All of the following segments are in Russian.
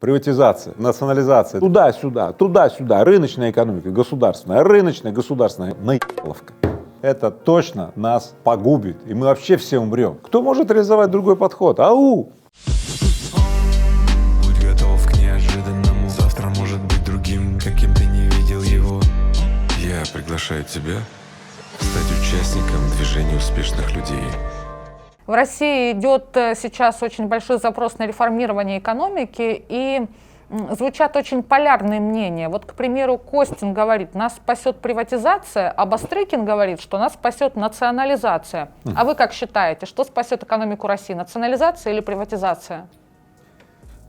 Приватизация, национализация, туда-сюда, рыночная экономика, государственная, наебаловка. Это точно нас погубит, и мы вообще все умрем. Кто может реализовать другой подход? Ау! Будь готов к неожиданному. Завтра может быть другим, каким ты не видел его. Я приглашаю тебя стать участником движения успешных людей. В России идет сейчас очень большой запрос на реформирование экономики, и звучат очень полярные мнения. Вот, к примеру, Костин говорит, нас спасет приватизация, а Бастрыкин говорит, что нас спасет национализация. А вы как считаете, что спасет экономику России, национализация или приватизация?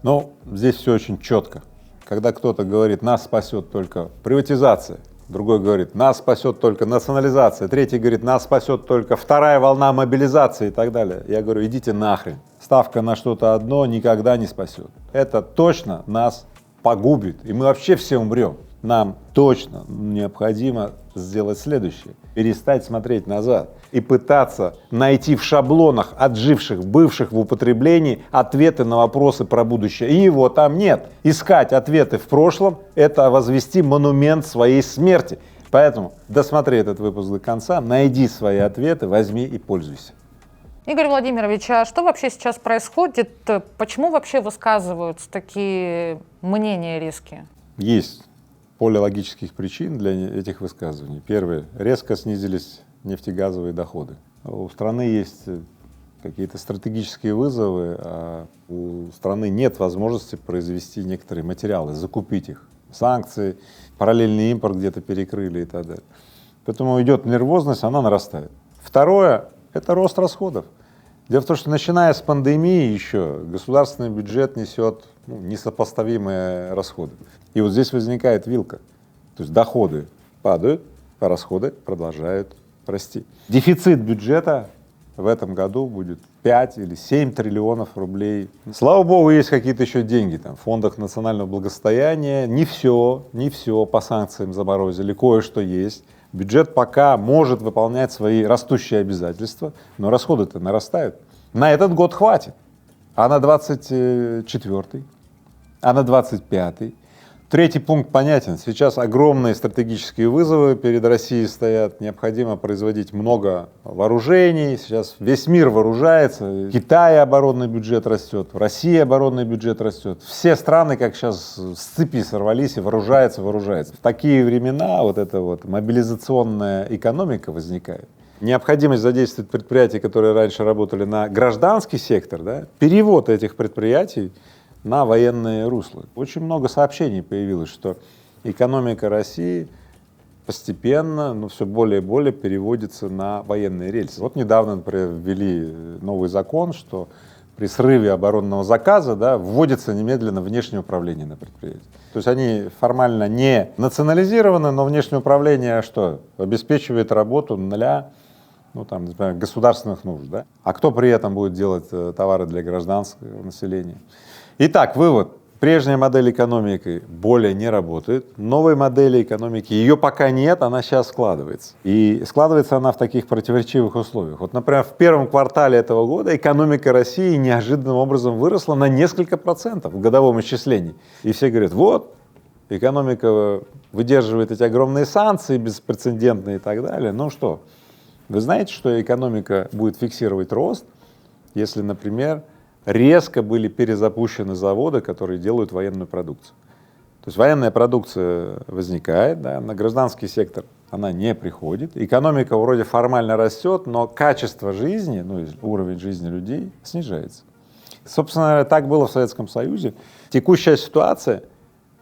Ну, здесь все очень четко. Когда кто-то говорит, нас спасет только приватизация, другой говорит, нас спасет только национализация, третий говорит, нас спасет только вторая волна мобилизации и так далее. Я говорю, идите нахрен. Ставка на что-то одно никогда не спасет. Это точно нас погубит, и мы вообще все умрем. Нам точно необходимо сделать следующее: перестать смотреть назад и пытаться найти в шаблонах отживших, бывших в употреблении ответы на вопросы про будущее. И его там нет. Искать ответы в прошлом — это возвести монумент своей смерти. Поэтому досмотри этот выпуск до конца, найди свои ответы, возьми и пользуйся. Игорь Владимирович, а что вообще сейчас происходит? Почему вообще высказываются такие мнения резкие? Есть поле логических причин для этих высказываний. Первое. Резко снизились нефтегазовые доходы. У страны есть какие-то стратегические вызовы, а у страны нет возможности произвести некоторые материалы, закупить их. Санкции, параллельный импорт где-то перекрыли и так далее. Поэтому идет нервозность, она нарастает. Второе — это рост расходов. Дело в том, что начиная с пандемии еще государственный бюджет несет несопоставимые расходы. И вот здесь возникает вилка. То есть доходы падают, а расходы продолжают расти. Дефицит бюджета в этом году будет 5 или 7 триллионов рублей. Слава богу, есть какие-то еще деньги там, в фондах национального благосостояния. Не все по санкциям заморозили, кое-что есть. Бюджет пока может выполнять свои растущие обязательства, но расходы-то нарастают. На этот год хватит, а на 24-й, а на 25-й. Третий пункт понятен. Сейчас огромные стратегические вызовы перед Россией стоят. Необходимо производить много вооружений. Сейчас весь мир вооружается. В Китае оборонный бюджет растет, в России оборонный бюджет растет. Все страны, как сейчас, с цепи сорвались и вооружаются. В такие времена вот эта вот мобилизационная экономика возникает. Необходимость задействовать предприятия, которые раньше работали на гражданский сектор, да, перевод этих предприятий на военные русла. Очень много сообщений появилось, что экономика России постепенно, но все более и более переводится на военные рельсы. Вот недавно, например, ввели новый закон, что при срыве оборонного заказа, да, вводится немедленно внешнее управление на предприятии. То есть они формально не национализированы, но внешнее управление что? Обеспечивает работу нуля, например, государственных нужд. Да? А кто при этом будет делать товары для гражданского населения? Итак, вывод. Прежняя модель экономики более не работает. Новой модели экономики, ее пока нет, она сейчас складывается. И складывается она в таких противоречивых условиях. Вот, например, в первом квартале этого года экономика России неожиданным образом выросла на несколько процентов в годовом исчислении. И все говорят, вот, экономика выдерживает эти огромные санкции беспрецедентные и так далее. Ну что, вы знаете, что экономика будет фиксировать рост, если, например, резко были перезапущены заводы, которые делают военную продукцию. То есть военная продукция возникает, да, на гражданский сектор она не приходит, экономика вроде формально растет, но качество жизни, уровень жизни людей снижается. Собственно, так было в Советском Союзе. Текущая ситуация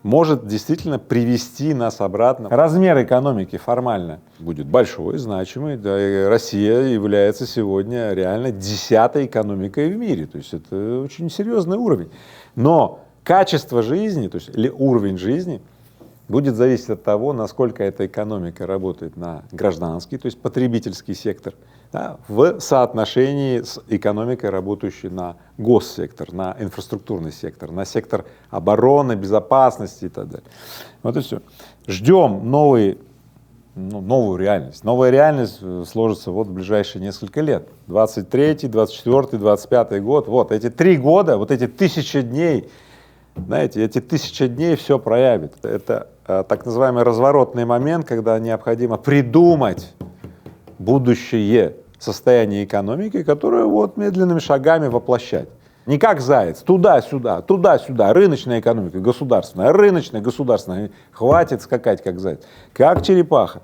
может действительно привести нас обратно. Размер экономики формально будет большой, значимый, да, и Россия является сегодня реально 10-й экономикой в мире, то есть это очень серьезный уровень. Но качество жизни, то есть или уровень жизни будет зависеть от того, насколько эта экономика работает на гражданский, то есть потребительский сектор, да, в соотношении с экономикой, работающей на госсектор, на инфраструктурный сектор, на сектор обороны, безопасности и так далее. Вот и все. Ждем новую реальность. Новая реальность сложится вот в ближайшие несколько лет. 23-й, 24-й, 25-й год. Вот эти 3 года, вот эти 1000 дней Знаете, эти 1000 дней все проявит. Это так называемый разворотный момент, когда необходимо придумать будущее состояние экономики, которое вот медленными шагами воплощать. Не как заяц, туда-сюда, рыночная экономика, государственная, хватит скакать как заяц, как черепаха.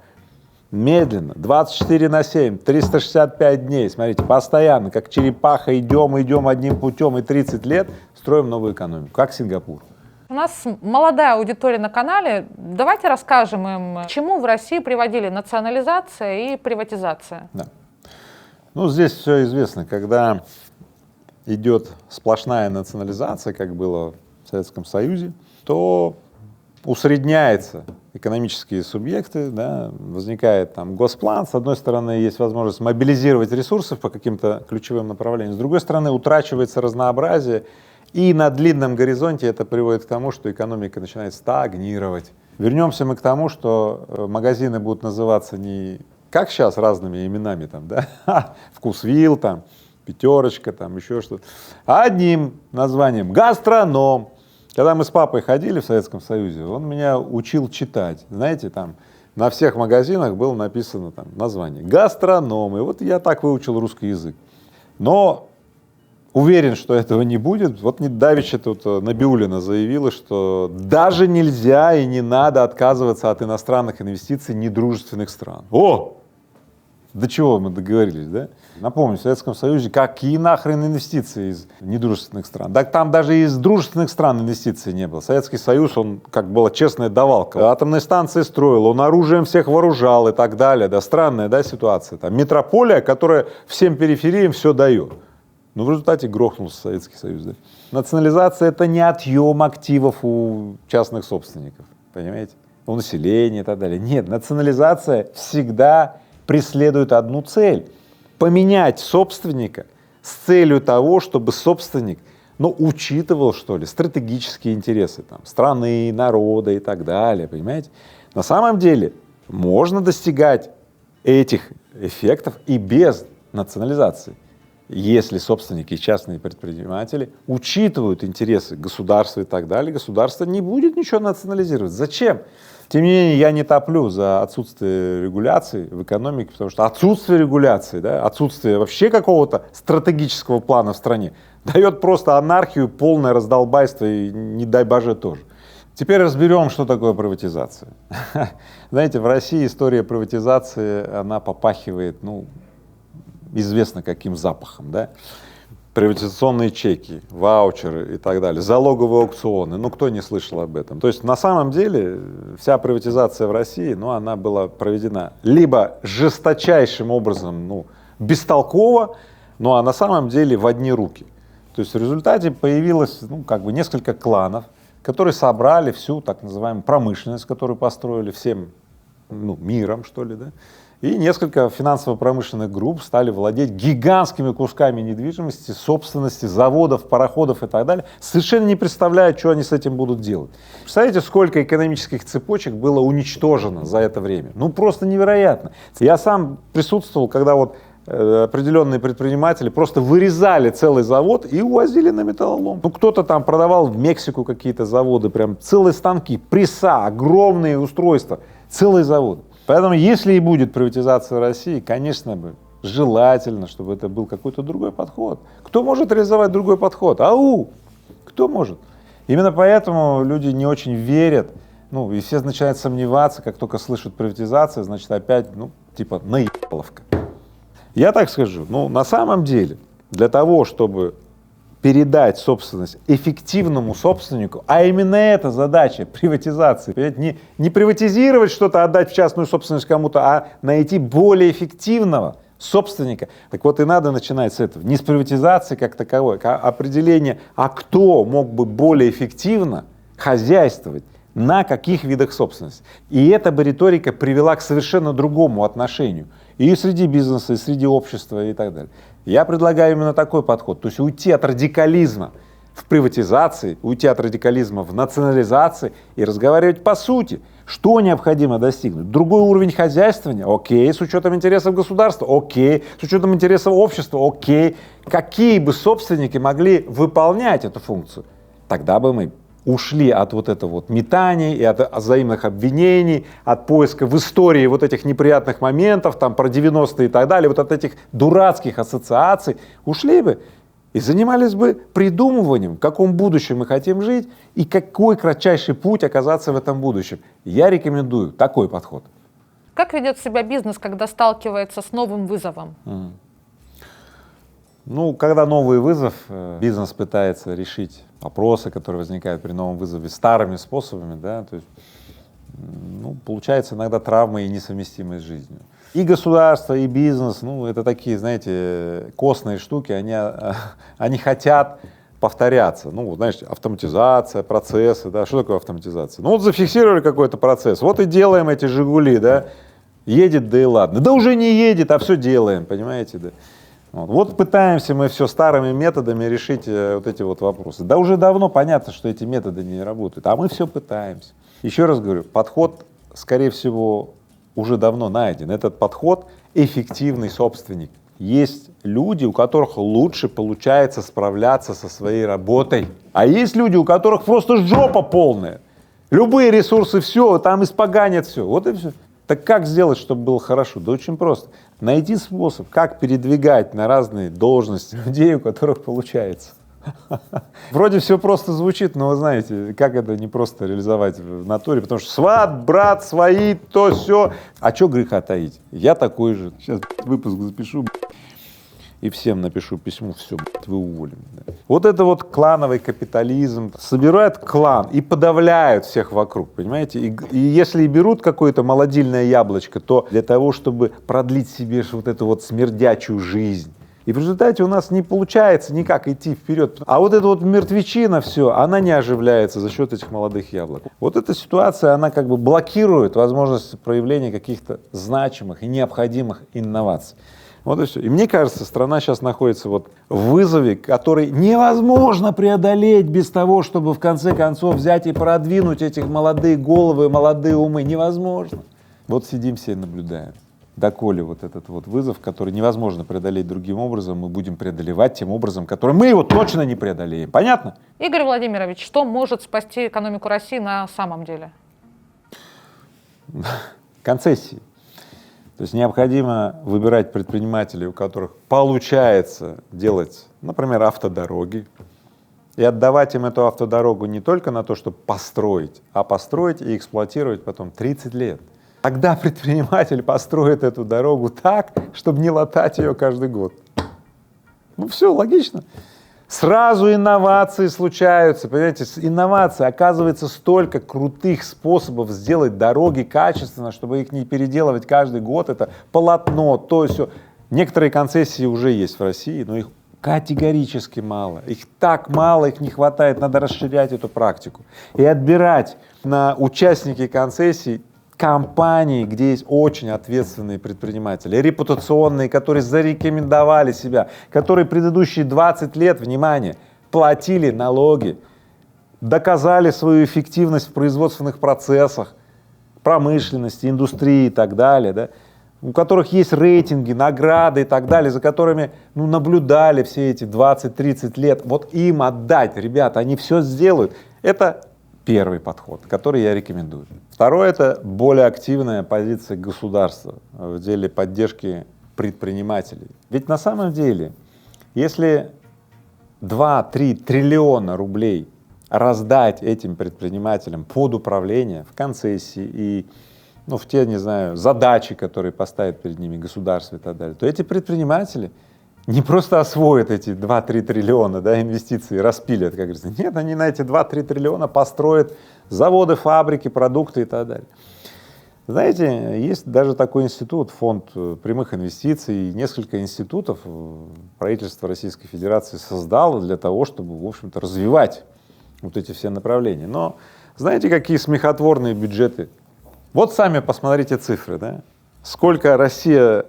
Медленно, 24/7, 365 дней, смотрите, постоянно, как черепаха, идем одним путем, и 30 лет строим новую экономику, как Сингапур. У нас молодая аудитория на канале. Давайте расскажем им, к чему в России приводили национализация и приватизация. Да. Ну, здесь все известно, когда идет сплошная национализация, как было в Советском Союзе, то усредняются экономические субъекты, да, возникает там госплан, с одной стороны есть возможность мобилизировать ресурсы по каким-то ключевым направлениям, с другой стороны утрачивается разнообразие, и на длинном горизонте это приводит к тому, что экономика начинает стагнировать. Вернемся мы к тому, что магазины будут называться не как сейчас разными именами, там, да, Вкусвилл, там, Пятерочка, там, еще что-то, а одним названием — гастроном. Когда мы с папой ходили в Советском Союзе, он меня учил читать. Знаете, там на всех магазинах было написано там название гастроном. И вот я так выучил русский язык. Но уверен, что этого не будет. Вот давеча тут Набиуллина заявила, что даже нельзя и не надо отказываться от иностранных инвестиций недружественных стран. О! До чего мы договорились, да? Напомню, в Советском Союзе какие нахрен инвестиции из недружественных стран? Да там даже из дружественных стран инвестиций не было. Советский Союз, он как была честная давалка. Атомные станции строил, он оружием всех вооружал и так далее. Да, странная, да, ситуация. Там метрополия, которая всем перифериям все дает. Но в результате грохнулся Советский Союз. Да? Национализация — это не отъем активов у частных собственников, понимаете? У населения и так далее. Нет, национализация всегда преследует одну цель — поменять собственника с целью того, чтобы собственник, учитывал, что ли, стратегические интересы там, страны, народа и так далее, понимаете? На самом деле можно достигать этих эффектов и без национализации, если собственники и частные предприниматели учитывают интересы государства и так далее. Государство не будет ничего национализировать. Зачем? Тем не менее, я не топлю за отсутствие регуляции в экономике, потому что отсутствие регуляции, да, отсутствие вообще какого-то стратегического плана в стране дает просто анархию, полное раздолбайство и, не дай боже, тоже. Теперь разберем, что такое приватизация. Знаете, в России история приватизации, она попахивает, известно каким запахом, да? Приватизационные чеки, ваучеры и так далее, залоговые аукционы, кто не слышал об этом? То есть на самом деле вся приватизация в России, она была проведена либо жесточайшим образом, бестолково, а на самом деле в одни руки. То есть в результате появилось, несколько кланов, которые собрали всю так называемую промышленность, которую построили всем, миром, что ли, да? И несколько финансово-промышленных групп стали владеть гигантскими кусками недвижимости, собственности, заводов, пароходов и так далее, совершенно не представляя, что они с этим будут делать. Представляете, сколько экономических цепочек было уничтожено за это время? Просто невероятно. Я сам присутствовал, когда определенные предприниматели просто вырезали целый завод и увозили на металлолом. Кто-то там продавал в Мексику какие-то заводы, прям целые станки, пресса, огромные устройства, целый завод. Поэтому, если и будет приватизация в России, конечно бы, желательно, чтобы это был какой-то другой подход. Кто может реализовать другой подход? Кто может? Именно поэтому люди не очень верят, и все начинают сомневаться, как только слышат приватизацию, значит опять, наебаловка. Я так скажу, на самом деле, для того, чтобы передать собственность эффективному собственнику, а именно это задача приватизации, понимаете, не приватизировать что-то, отдать в частную собственность кому-то, а найти более эффективного собственника. Так вот и надо начинать с этого, не с приватизации как таковой, а определения, кто мог бы более эффективно хозяйствовать, на каких видах собственности. И эта бы риторика привела к совершенно другому отношению и среди бизнеса, и среди общества и так далее. Я предлагаю именно такой подход, то есть уйти от радикализма в приватизации, уйти от радикализма в национализации и разговаривать по сути, что необходимо достигнуть. Другой уровень хозяйствования, окей, с учетом интересов государства, окей, с учетом интересов общества, окей. Какие бы собственники могли выполнять эту функцию? Тогда бы мы ушли от вот этого вот метаний и от взаимных обвинений, от поиска в истории вот этих неприятных моментов, там про 90-е и так далее, вот от этих дурацких ассоциаций, ушли бы и занимались бы придумыванием, в каком будущем мы хотим жить и какой кратчайший путь оказаться в этом будущем. Я рекомендую такой подход. Как ведет себя бизнес, когда сталкивается с новым вызовом? Ну, когда новый вызов, бизнес пытается решить вопросы, которые возникают при новом вызове, старыми способами, да, то есть, ну, получается иногда травмы и несовместимые с жизнью. И государство, и бизнес, ну, это такие, знаете, костные штуки, они хотят повторяться. Ну, знаешь, автоматизация, процессы, да, что такое автоматизация? Ну, вот зафиксировали какой-то процесс, вот и делаем эти «Жигули», да, едет, да и ладно. Да уже не едет, а все делаем, понимаете, да. Вот пытаемся мы все старыми методами решить вот эти вот вопросы. Да уже давно понятно, что эти методы не работают, а мы все пытаемся. Еще раз говорю, подход, скорее всего, уже давно найден. Этот подход — эффективный собственник. Есть люди, у которых лучше получается справляться со своей работой, а есть люди, у которых просто жопа полная. Любые ресурсы, все, там испоганят все, вот и все. Так как сделать, чтобы было хорошо? Да очень просто. Найти способ, как передвигать на разные должности людей, у которых получается. Вроде все просто звучит, но вы знаете, как это не просто реализовать в натуре, потому что сват, брат, свои, то, все. А что греха таить? Я такой же. Сейчас выпуск запишу и всем напишу письмо, все, вы уволены. Вот это вот клановый капитализм. Собирают клан и подавляют всех вокруг, понимаете? И если и берут какое-то молодильное яблочко, то для того, чтобы продлить себе вот эту вот смердячую жизнь. И в результате у нас не получается никак идти вперед. А вот эта вот мертвечина все, она не оживляется за счет этих молодых яблок. Вот эта ситуация, она как бы блокирует возможность проявления каких-то значимых и необходимых инноваций. Вот и все. И мне кажется, страна сейчас находится вот в вызове, который невозможно преодолеть без того, чтобы в конце концов взять и продвинуть этих молодые головы, молодые умы. Невозможно. Вот сидим все и наблюдаем. Доколе вот этот вот вызов, который невозможно преодолеть другим образом, мы будем преодолевать тем образом, который мы его точно не преодолеем. Понятно? Игорь Владимирович, что может спасти экономику России на самом деле? Концессии. То есть необходимо выбирать предпринимателей, у которых получается делать, например, автодороги, и отдавать им эту автодорогу не только на то, чтобы построить, а построить и эксплуатировать потом 30 лет. Тогда предприниматель построит эту дорогу так, чтобы не латать ее каждый год. Ну все, логично. Сразу инновации случаются, понимаете, инновации, оказывается, столько крутых способов сделать дороги качественно, чтобы их не переделывать каждый год, это полотно, то все. Некоторые концессии уже есть в России, но их категорически мало, их так мало, их не хватает, надо расширять эту практику и отбирать на участники концессий компании, где есть очень ответственные предприниматели, репутационные, которые зарекомендовали себя, которые предыдущие 20 лет, внимание, платили налоги, доказали свою эффективность в производственных процессах, промышленности, индустрии и так далее, да, у которых есть рейтинги, награды и так далее, за которыми наблюдали все эти 20-30 лет. Вот им отдать, ребята, они все сделают. Это первый подход, который я рекомендую. Второе — это более активная позиция государства в деле поддержки предпринимателей. Ведь на самом деле, если 2-3 триллиона рублей раздать этим предпринимателям под управление, в концессии и в те, не знаю, задачи, которые поставит перед ними государство и так далее, то эти предприниматели не просто освоят эти 2-3 триллиона, да, инвестиций, распилят, как говорится. Нет, они на эти 2-3 триллиона построят заводы, фабрики, продукты и так далее. Знаете, есть даже такой институт, фонд прямых инвестиций, несколько институтов правительство Российской Федерации создало для того, чтобы, в общем-то, развивать вот эти все направления. Но знаете, какие смехотворные бюджеты? Вот сами посмотрите цифры, да? Сколько Россия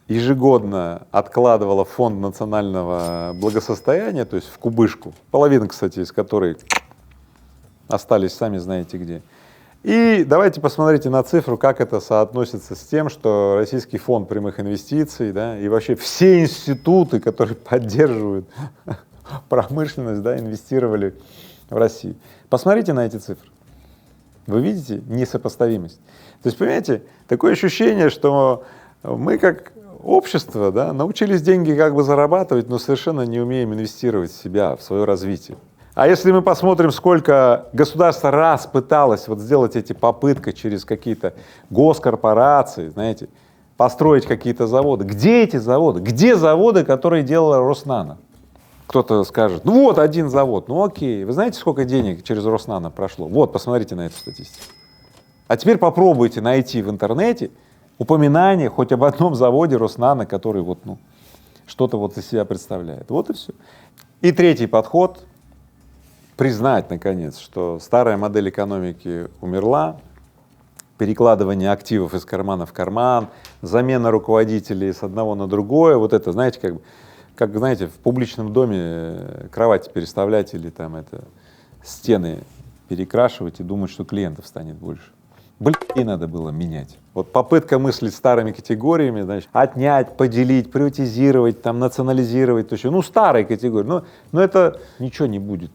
ежегодно откладывала в фонд национального благосостояния, то есть в кубышку, половина, кстати, из которой остались сами знаете где. И давайте посмотрите на цифру, как это соотносится с тем, что Российский фонд прямых инвестиций, да, и вообще все институты, которые поддерживают промышленность, да, инвестировали в России. Посмотрите на эти цифры. Вы видите несопоставимость? То есть, понимаете, такое ощущение, что мы как общество, да, научились деньги как бы зарабатывать, но совершенно не умеем инвестировать в себя, в свое развитие. А если мы посмотрим, сколько государство раз пыталось вот сделать эти попытки через какие-то госкорпорации, знаете, построить какие-то заводы. Где эти заводы? Где заводы, которые делала Роснано? Кто-то скажет, ну вот один завод, ну окей. Вы знаете, сколько денег через Роснано прошло? Вот, посмотрите на эту статистику. А теперь попробуйте найти в интернете упоминание хоть об одном заводе Роснано, который вот, ну, что-то вот из себя представляет. Вот и все. И третий подход — признать, наконец, что старая модель экономики умерла, перекладывание активов из кармана в карман, замена руководителей с одного на другое, вот это, знаете, как знаете, в публичном доме кровати переставлять или там стены перекрашивать и думать, что клиентов станет больше. И надо было менять. Вот попытка мыслить старыми категориями, значит, отнять, поделить, приватизировать, там, национализировать, то есть, ну, старые категории, но это ничего не будет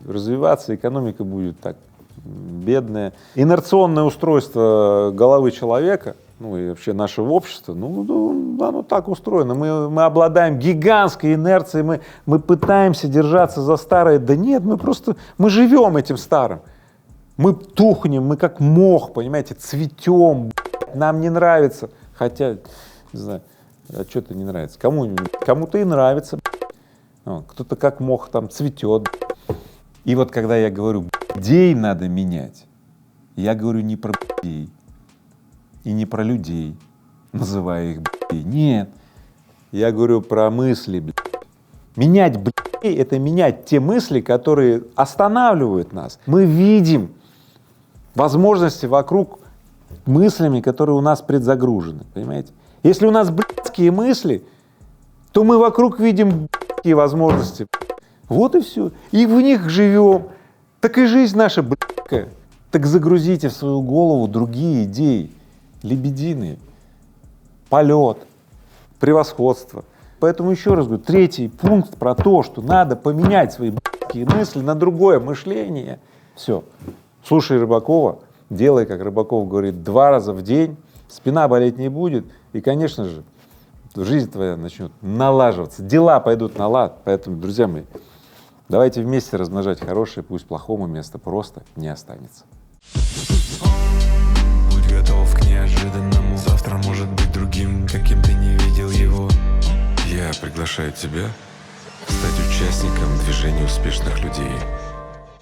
развиваться, экономика будет так бедная. Инерционное устройство головы человека, ну и вообще нашего общества, ну оно так устроено. Мы обладаем гигантской инерцией, мы пытаемся держаться за старое, да нет, мы живем этим старым. Мы тухнем, мы как мох, понимаете, цветем, нам не нравится, хотя, не знаю, а что-то не нравится, кому-то и нравится, кто-то как мох там цветет. И вот когда я говорю, идей надо менять, я говорю не про идей и не про людей, называя их нет, я говорю про мысли. Менять — это менять те мысли, которые останавливают нас. Мы видим возможности вокруг мыслями, которые у нас предзагружены, понимаете? Если у нас блядские мысли, то мы вокруг видим блядские возможности. Вот и все. И в них живем. Так и жизнь наша блядская. Так загрузите в свою голову другие идеи, лебединые, полет, превосходство. Поэтому еще раз говорю, третий пункт про то, что надо поменять свои блядские мысли на другое мышление. Все. Слушай Рыбакова, делай, как Рыбаков говорит, 2 раза в день, спина болеть не будет, и, конечно же, жизнь твоя начнет налаживаться, дела пойдут на лад. Поэтому, друзья мои, давайте вместе размножать хорошее, пусть плохому места просто не останется. Будь готов к неожиданному. Завтра может быть другим, каким ты не видел его. Я приглашаю тебя стать участником движения успешных людей.